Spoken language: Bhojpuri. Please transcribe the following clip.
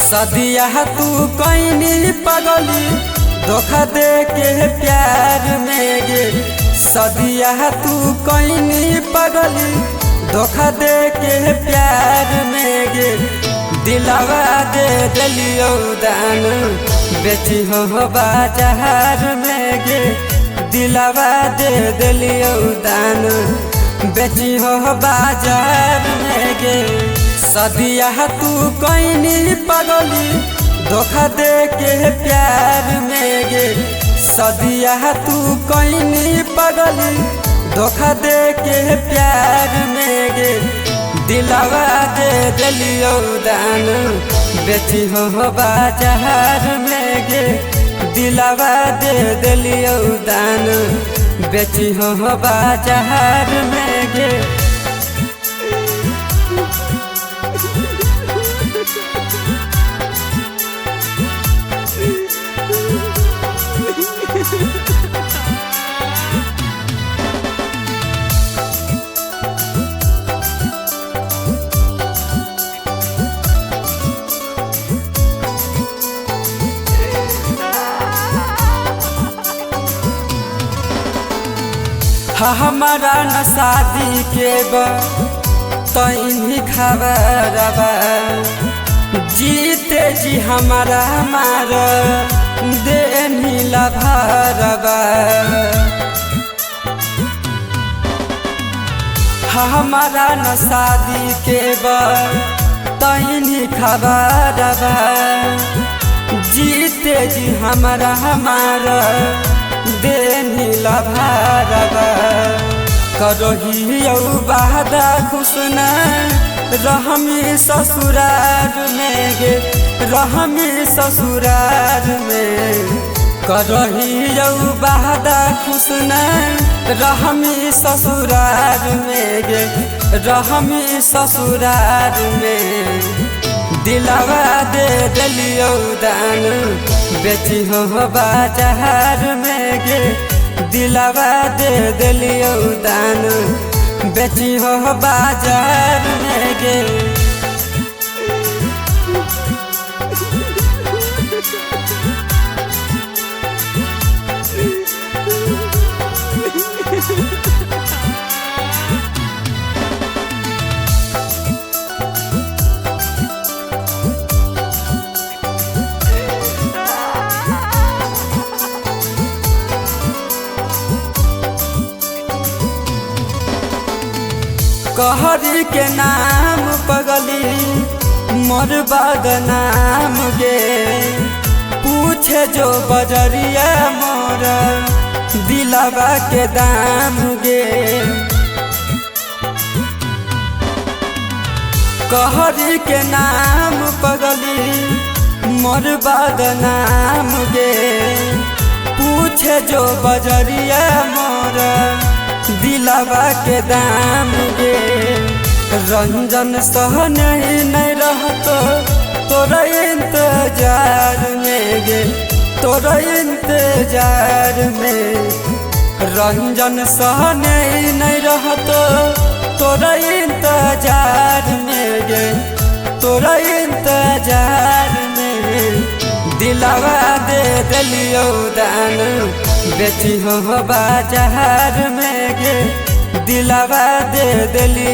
सदिया तू कहीं पगली धोखा दे के प्यार में गे। सदिया तू कहीं पगली धोखा दे के प्यार में गे। दिलवा दे दिलियो दान बेची हो बाजार में गे। दिलवा दे दिलियो दान बेची हो बाजार में गे। सदिया तू कहीं पगली धोखा दे के प्यार में गे। सदिया तू कहीं पगली धोखा दे के प्यार में गे। दिलवा दे दिलियो दान बेची हो बाजार में गे। दिलवा दे दिलियो दान बेची हो बाजार में गे। हमारा न शादी के तही खबरबा जीते जी हमारा दे नीला भरबा। हमारा न शादी के तही खबरबा जीते जी हमारा दे नीला भरबा। करही वादा खुश न रहमी ससुरार में गे। रहमी ससुरार में करही वादा खुश न रहमी ससुरार में गे। रहमी ससुरार में दिलवा दे दिलियो दान बेची हो बाजार में गे। दिलवा दे दिलियो दान बेची हो बाजार में गे। कहरी के नाम पगली मोर बदनाम गे। पूछे जो बजरिया मोर दिलवा के दाम गे। कहरी के नाम पगली मोर बदनाम गे। पूछे जो बजरिया मोर दिलवा के दाम गे। रंजन सह नहीं रहतो तोरा इंतजार में गे। तोरा इंतजार में रंजन सह नहीं रहतो तोरा इंतजार में गे। तोरा इंतजार में दिलवा दे दिलियो दान बेची हो बाजार में गे। दिलवा दे दिलियो